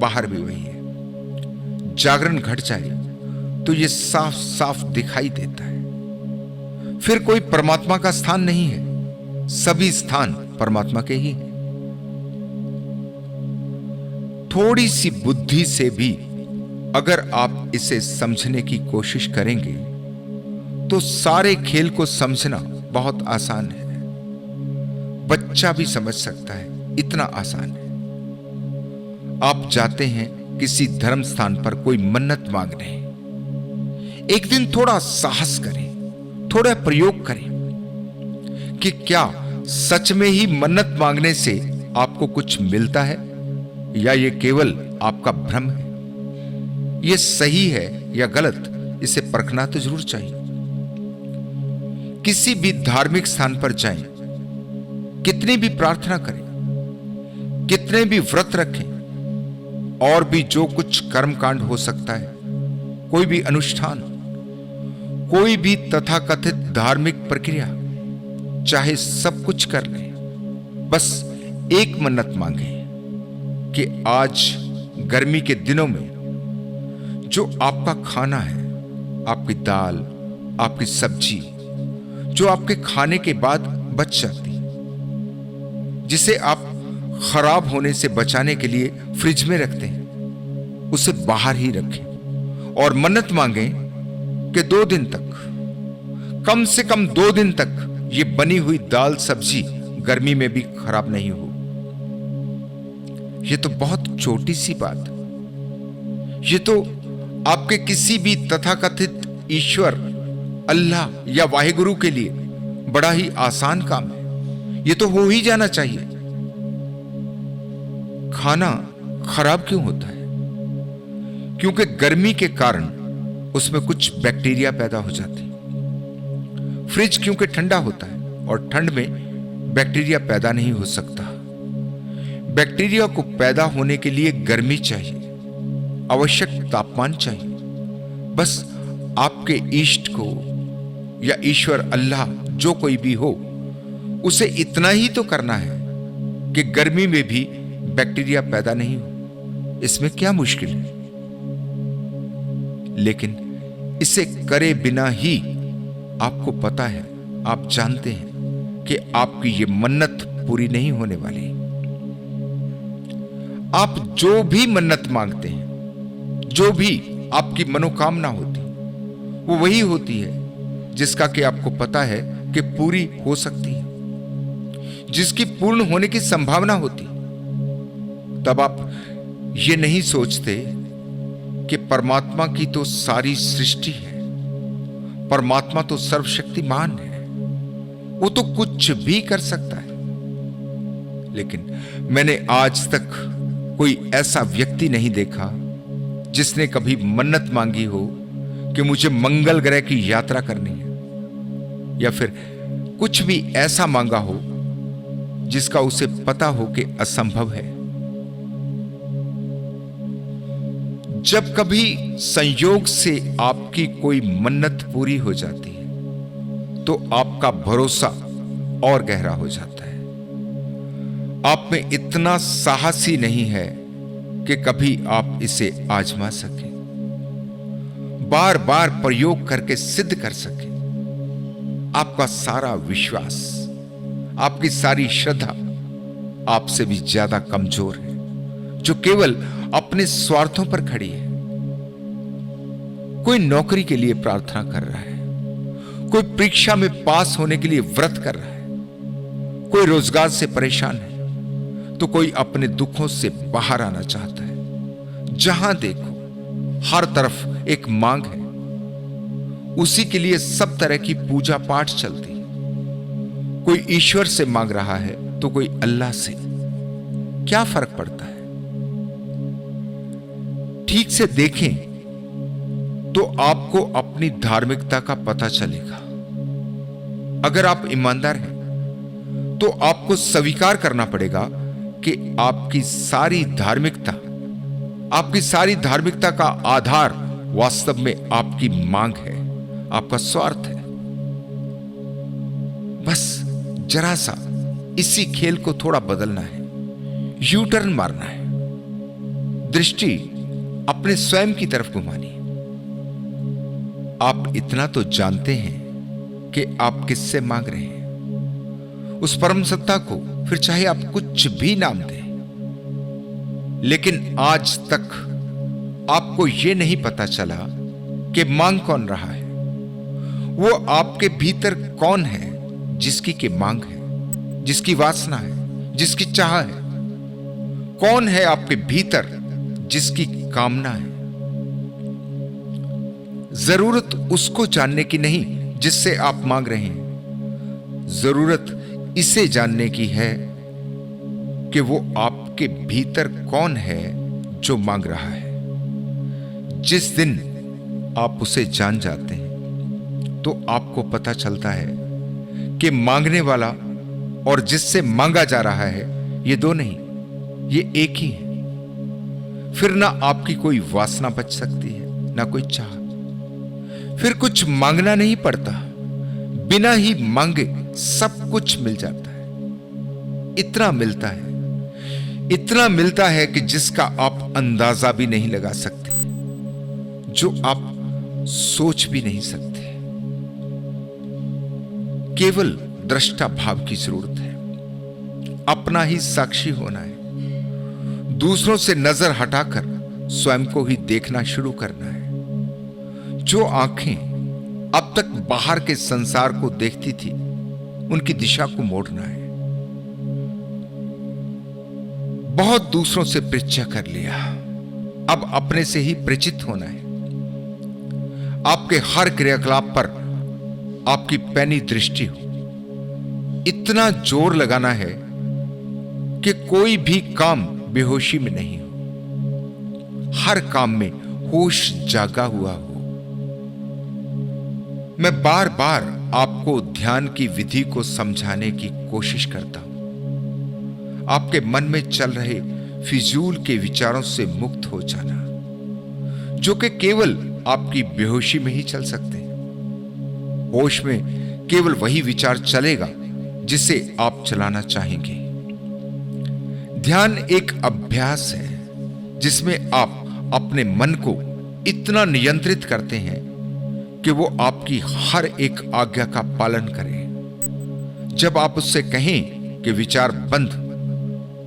S1: बाहर भी वही है। जागरण घट जाए तो ये साफ साफ दिखाई देता है। फिर कोई परमात्मा का स्थान नहीं है, सभी स्थान परमात्मा के ही हैं। थोड़ी सी बुद्धि से भी अगर आप इसे समझने की कोशिश करेंगे तो सारे खेल को समझना बहुत आसान है। बच्चा भी समझ सकता है, इतना आसान है। आप जाते हैं किसी धर्म स्थान पर कोई मन्नत मांगने, एक दिन थोड़ा साहस करें, थोड़ा प्रयोग करें कि क्या सच में ही मन्नत मांगने से आपको कुछ मिलता है या ये केवल आपका भ्रम है। ये सही है या गलत, इसे परखना तो जरूर चाहिए। किसी भी धार्मिक स्थान पर जाएं, कितनी भी प्रार्थना करें, कितने भी व्रत रखें, और भी जो कुछ कर्मकांड हो सकता है, कोई भी अनुष्ठान, कोई भी तथाकथित धार्मिक प्रक्रिया, चाहे सब कुछ कर लें, बस एक मन्नत मांगे कि आज गर्मी के दिनों में जो आपका खाना है, आपकी दाल, आपकी सब्जी, जो आपके खाने के बाद बच जाती, जिसे आप खराब होने से बचाने के लिए फ्रिज में रखते हैं, उसे बाहर ही रखें और मन्नत मांगें कि 2 दिन तक, कम से कम 2 दिन तक ये बनी हुई दाल सब्जी गर्मी में भी खराब नहीं हो। ये तो बहुत छोटी सी बात, ये तो आपके किसी भी तथाकथित ईश्वर, अल्लाह या वाहिगुरु के लिए बड़ा ही आसान काम है। ये तो हो ही जाना चाहिए। खाना खराब क्यों होता है? क्योंकि गर्मी के कारण उसमें कुछ बैक्टीरिया पैदा हो जाती है। फ्रिज क्योंकि ठंडा होता है और ठंड में बैक्टीरिया पैदा नहीं हो सकता। बैक्टीरिया को पैदा होने के लिए गर्मी चाहिए, आवश्यक तापमान चाहिए। बस आपके इष्ट को या ईश्वर, अल्लाह, जो कोई भी हो, उसे इतना ही तो करना है कि गर्मी में भी बैक्टीरिया पैदा नहीं हो। इसमें क्या मुश्किल है? लेकिन इसे करे बिना ही आपको पता है, आप जानते हैं कि आपकी ये मन्नत पूरी नहीं होने वाली। आप जो भी मन्नत मांगते हैं, जो भी आपकी मनोकामना होती, वो वही होती है जिसका कि आपको पता है कि पूरी हो सकती है, जिसकी पूर्ण होने की संभावना होती। तब आप ये नहीं सोचते कि परमात्मा की तो सारी सृष्टि है, परमात्मा तो सर्वशक्तिमान है, वो तो कुछ भी कर सकता है। लेकिन मैंने आज तक कोई ऐसा व्यक्ति नहीं देखा जिसने कभी मन्नत मांगी हो कि मुझे मंगल ग्रह की यात्रा करनी है, या फिर कुछ भी ऐसा मांगा हो जिसका उसे पता हो कि असंभव है। जब कभी संयोग से आपकी कोई मन्नत पूरी हो जाती है तो आपका भरोसा और गहरा हो जाता है। आप में इतना साहस ही नहीं है कि कभी आप इसे आजमा सकें, बार बार प्रयोग करके सिद्ध कर सकें। आपका सारा विश्वास, आपकी सारी श्रद्धा आपसे भी ज्यादा कमजोर है, जो केवल अपने स्वार्थों पर खड़ी है। कोई नौकरी के लिए प्रार्थना कर रहा है, कोई परीक्षा में पास होने के लिए व्रत कर रहा है, कोई रोजगार से परेशान है, तो कोई अपने दुखों से बाहर आना चाहता है। जहां देखो हर तरफ एक मांग है, उसी के लिए सब तरह की पूजा पाठ चलती है। कोई ईश्वर से मांग रहा है तो कोई अल्लाह से। क्या फर्क पड़ता है? ठीक से देखें तो आपको अपनी धार्मिकता का पता चलेगा। अगर आप ईमानदार हैं तो आपको स्वीकार करना पड़ेगा कि आपकी सारी धार्मिकता का आधार वास्तव में आपकी मांग है, आपका स्वार्थ है। बस जरा सा इसी खेल को थोड़ा बदलना है, यू टर्न मारना है। दृष्टि अपने स्वयं की तरफ घुमानी। आप इतना तो जानते हैं कि आप किससे मांग रहे हैं। उस परम सत्ता को फिर चाहे आप कुछ भी नाम दें, लेकिन आज तक आपको यह नहीं पता चला कि मांग कौन रहा है। वो आपके भीतर कौन है जिसकी की मांग है, जिसकी वासना है, जिसकी चाह है। कौन है आपके भीतर जिसकी कामना है। जरूरत उसको जानने की नहीं जिससे आप मांग रहे हैं। जरूरत इसे जानने की है कि वो आपके भीतर कौन है जो मांग रहा है। जिस दिन आप उसे जान जाते हैं तो आपको पता चलता है कि मांगने वाला और जिससे मांगा जा रहा है ये दो नहीं, ये एक ही है। फिर ना आपकी कोई वासना बच सकती है, ना कोई चाह। फिर कुछ मांगना नहीं पड़ता, बिना ही मांगे सब कुछ मिल जाता है। इतना मिलता है कि जिसका आप अंदाजा भी नहीं लगा सकते, जो आप सोच भी नहीं सकते। केवल दृष्टा भाव की जरूरत है। अपना ही साक्षी होना है। दूसरों से नजर हटाकर स्वयं को ही देखना शुरू करना है। जो आंखें अब तक बाहर के संसार को देखती थी, उनकी दिशा को मोड़ना है। बहुत दूसरों से परिचय कर लिया, अब अपने से ही परिचित होना है। आपके हर क्रियाकलाप पर आपकी पैनी दृष्टि हो। इतना जोर लगाना है कि कोई भी काम बेहोशी में नहीं हो, हर काम में होश जागा हुआ हो। मैं बार बार आपको ध्यान की विधि को समझाने की कोशिश करता हूं। आपके मन में चल रहे फिजूल के विचारों से मुक्त हो जाना, जो कि केवल आपकी बेहोशी में ही चल सकते हैं। होश में केवल वही विचार चलेगा जिसे आप चलाना चाहेंगे। ध्यान एक अभ्यास है जिसमें आप अपने मन को इतना नियंत्रित करते हैं कि वो आपकी हर एक आज्ञा का पालन करे। जब आप उससे कहें कि विचार बंद,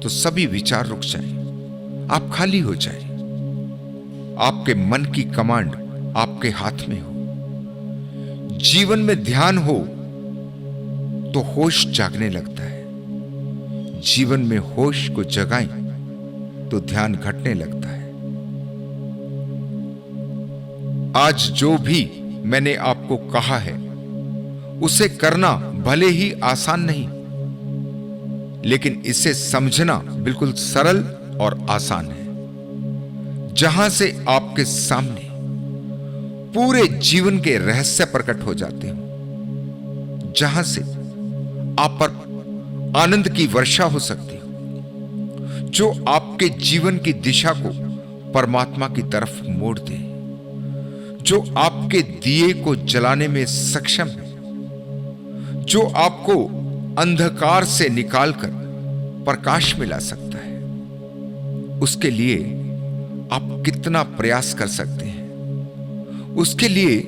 S1: तो सभी विचार रुक जाएं, आप खाली हो जाएं। आपके मन की कमांड आपके हाथ में हो। जीवन में ध्यान हो तो होश जागने लगता है। जीवन में होश को जगाएं तो ध्यान घटने लगता है। आज जो भी मैंने आपको कहा है उसे करना भले ही आसान नहीं, लेकिन इसे समझना बिल्कुल सरल और आसान है। जहां से आपके सामने पूरे जीवन के रहस्य प्रकट हो जाते हो, जहां से आप पर आनंद की वर्षा हो सकती हो, जो आपके जीवन की दिशा को परमात्मा की तरफ मोड़ दे, जो आपके दिए को जलाने में सक्षम है, जो आपको अंधकार से निकालकर प्रकाश में ला सकता है। उसके लिए आप कितना प्रयास कर सकते हैं, उसके लिए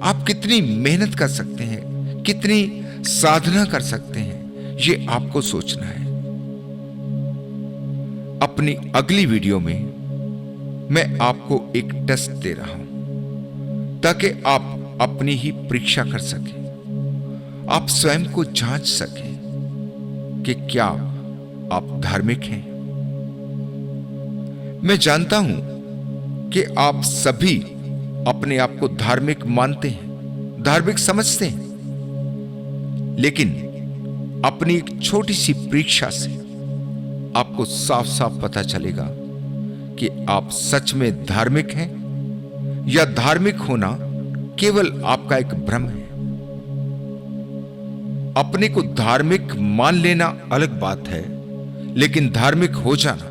S1: आप कितनी मेहनत कर सकते हैं, कितनी साधना कर सकते हैं, ये आपको सोचना है। अपनी अगली वीडियो में मैं आपको एक टेस्ट दे रहा हूं ताकि आप अपनी ही परीक्षा कर सकें, आप स्वयं को जांच सकें कि क्या आप धार्मिक हैं। मैं जानता हूं कि आप सभी अपने आप को धार्मिक मानते हैं, धार्मिक समझते हैं, लेकिन अपनी एक छोटी सी परीक्षा से आपको साफ साफ पता चलेगा कि आप सच में धार्मिक हैं या धार्मिक होना केवल आपका एक भ्रम है। अपने को धार्मिक मान लेना अलग बात है, लेकिन धार्मिक हो जाना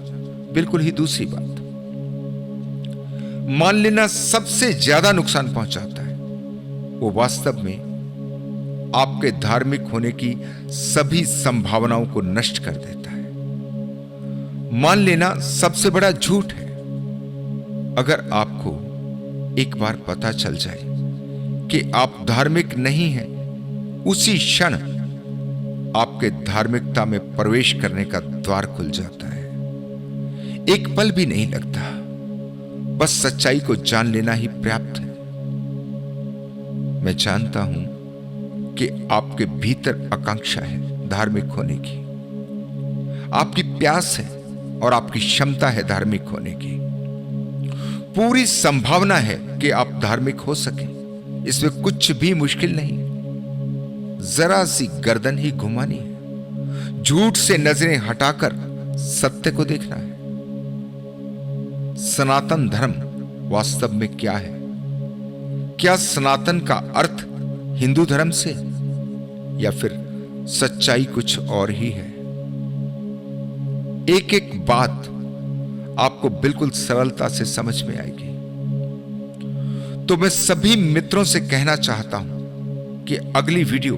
S1: बिल्कुल ही दूसरी बात। मान लेना सबसे ज्यादा नुकसान पहुंचाता है। वो वास्तव में आपके धार्मिक होने की सभी संभावनाओं को नष्ट कर देता है। मान लेना सबसे बड़ा झूठ है। अगर आपको एक बार पता चल जाए कि आप धार्मिक नहीं हैं, उसी क्षण आपके धार्मिकता में प्रवेश करने का द्वार खुल जाता है। एक पल भी नहीं लगता, बस सच्चाई को जान लेना ही पर्याप्त है। मैं जानता हूं कि आपके भीतर आकांक्षा है धार्मिक होने की, आपकी प्यास है और आपकी क्षमता है धार्मिक होने की। पूरी संभावना है कि आप धार्मिक हो सके, इसमें कुछ भी मुश्किल नहीं। जरा सी गर्दन ही घुमानी है, झूठ से नजरें हटाकर सत्य को देखना है। सनातन धर्म वास्तव में क्या है? क्या सनातन का अर्थ हिंदू धर्म से, या फिर सच्चाई कुछ और ही है? एक एक बात आपको बिल्कुल सरलता से समझ में आएगी। तो मैं सभी मित्रों से कहना चाहता हूं कि अगली वीडियो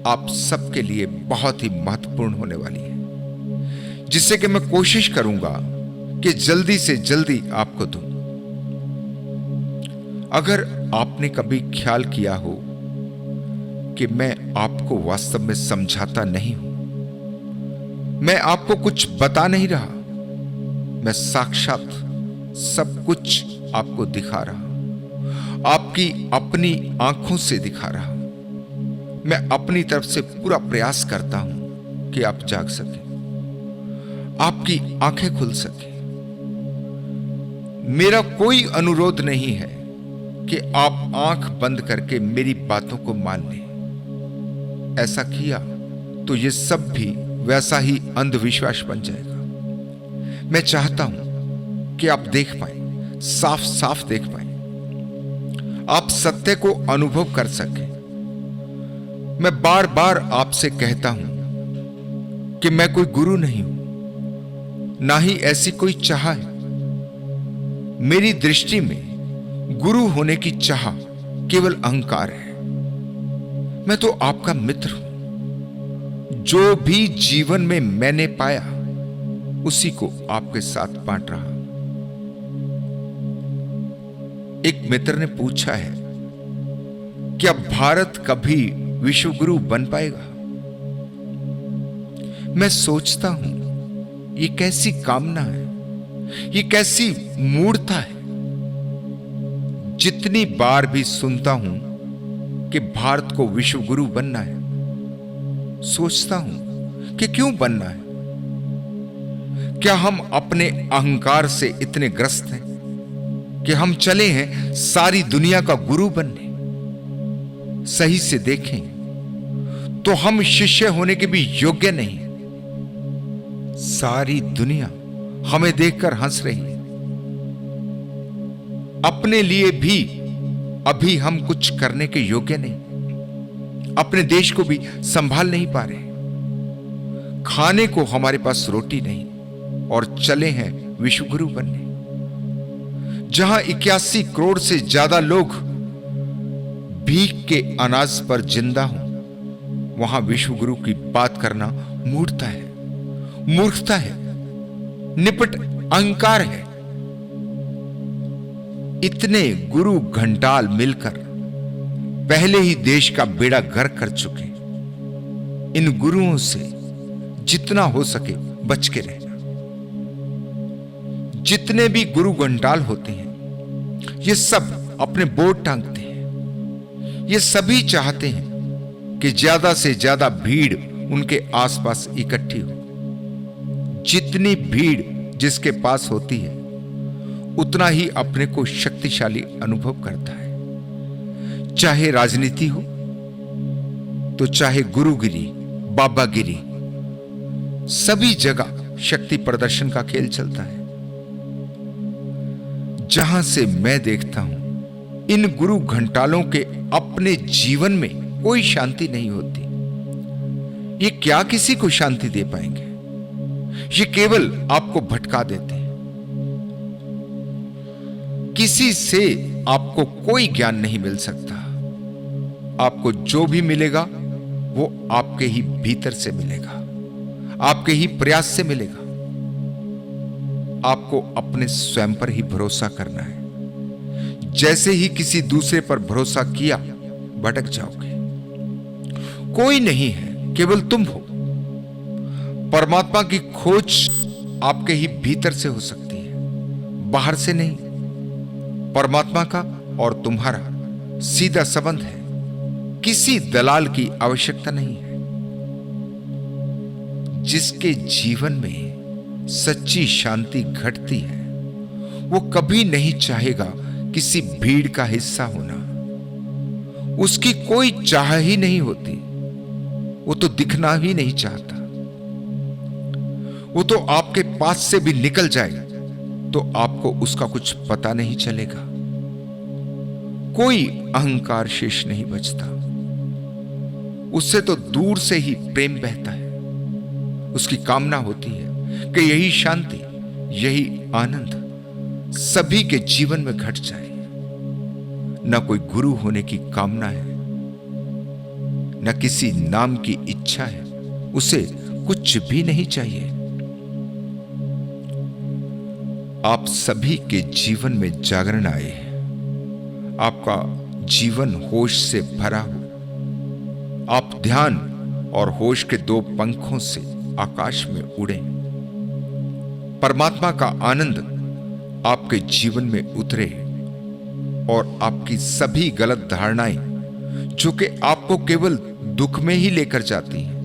S1: आप सबके लिए बहुत ही महत्वपूर्ण होने वाली है, जिससे कि मैं कोशिश करूंगा कि जल्दी से जल्दी आपको दूं। अगर आपने कभी ख्याल किया हो कि मैं आपको वास्तव में समझाता नहीं हूं, मैं आपको कुछ बता नहीं रहा, मैं साक्षात सब कुछ आपको दिखा रहा, आपकी अपनी आंखों से दिखा रहा। मैं अपनी तरफ से पूरा प्रयास करता हूं कि आप जाग सकें, आपकी आंखें खुल सकें। मेरा कोई अनुरोध नहीं है कि आप आंख बंद करके मेरी बातों को मान लें। ऐसा किया तो ये सब भी वैसा ही अंधविश्वास बन जाएगा। मैं चाहता हूं कि आप देख पाएं, साफ साफ देख पाएं, आप सत्य को अनुभव कर सकें। मैं बार बार आपसे कहता हूं कि मैं कोई गुरु नहीं हूं, ना ही ऐसी कोई चाह है। मेरी दृष्टि में गुरु होने की चाह केवल अहंकार है। मैं तो आपका मित्र हूं। जो भी जीवन में मैंने पाया उसी को आपके साथ बांट रहा। एक मित्र ने पूछा है, क्या भारत कभी विश्व गुरु बन पाएगा? मैं सोचता हूं ये कैसी कामना है, ये कैसी मूर्खता है। जितनी बार भी सुनता हूं कि भारत को विश्व गुरु बनना है, सोचता हूं कि क्यों बनना है? क्या हम अपने अहंकार से इतने ग्रस्त हैं कि हम चले हैं सारी दुनिया का गुरु बनने? सही से देखें तो हम शिष्य होने के भी योग्य नहीं। सारी दुनिया हमें देखकर हंस रही है। अपने लिए भी अभी हम कुछ करने के योग्य नहीं। अपने देश को भी संभाल नहीं पा रहे। खाने को हमारे पास रोटी नहीं और चले हैं विश्व गुरु बनने। जहां 81 करोड़ से ज्यादा लोग भीख के अनाज पर जिंदा हों, वहां विश्व गुरु की बात करना मूर्खता है, मूर्खता है, निपट अहंकार है। इतने गुरु घंटाल मिलकर पहले ही देश का बेड़ा गर्क कर चुके। इन गुरुओं से जितना हो सके बच के रहना। जितने भी गुरु घंटाल होते हैं, ये सब अपने बोर्ड टांगते हैं। ये सभी चाहते हैं कि ज्यादा से ज्यादा भीड़ उनके आसपास इकट्ठी हो। जितनी भीड़ जिसके पास होती है, उतना ही अपने को शक्तिशाली अनुभव करता है। चाहे राजनीति हो तो चाहे गुरुगिरी, बाबागिरी, सभी जगह शक्ति प्रदर्शन का खेल चलता है। जहां से मैं देखता हूं, इन गुरु घंटालों के अपने जीवन में कोई शांति नहीं होती। ये क्या किसी को शांति दे पाएंगे? ये केवल आपको भटका देते हैं। किसी से आपको कोई ज्ञान नहीं मिल सकता। आपको जो भी मिलेगा वो आपके ही भीतर से मिलेगा, आपके ही प्रयास से मिलेगा। आपको अपने स्वयं पर ही भरोसा करना है। जैसे ही किसी दूसरे पर भरोसा किया, भटक जाओगे। कोई नहीं है, केवल तुम हो। परमात्मा की खोज आपके ही भीतर से हो सकती है, बाहर से नहीं। परमात्मा का और तुम्हारा सीधा संबंध है, किसी दलाल की आवश्यकता नहीं है। जिसके जीवन में सच्ची शांति घटती है, वो कभी नहीं चाहेगा किसी भीड़ का हिस्सा होना। उसकी कोई चाह ही नहीं होती, वो तो दिखना ही नहीं चाहता। वो तो आपके पास से भी निकल जाए तो आपको उसका कुछ पता नहीं चलेगा। कोई अहंकार शेष नहीं बचता। उससे तो दूर से ही प्रेम बहता है। उसकी कामना होती है कि यही शांति, यही आनंद सभी के जीवन में घट जाए। न कोई गुरु होने की कामना है, न किसी नाम की इच्छा है। उसे कुछ भी नहीं चाहिए। आप सभी के जीवन में जागरण आए हैं। आपका जीवन होश से भरा हो। आप ध्यान और होश के दो पंखों से आकाश में उड़ें। परमात्मा का आनंद आपके जीवन में उतरे और आपकी सभी गलत धारणाएं, जो कि आपको केवल दुख में ही लेकर जाती हैं,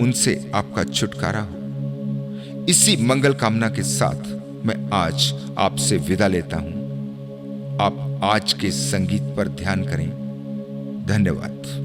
S1: उनसे आपका छुटकारा हो। इसी मंगल कामना के साथ मैं आज आपसे विदा लेता हूं। आप आज के संगीत पर ध्यान करें। धन्यवाद।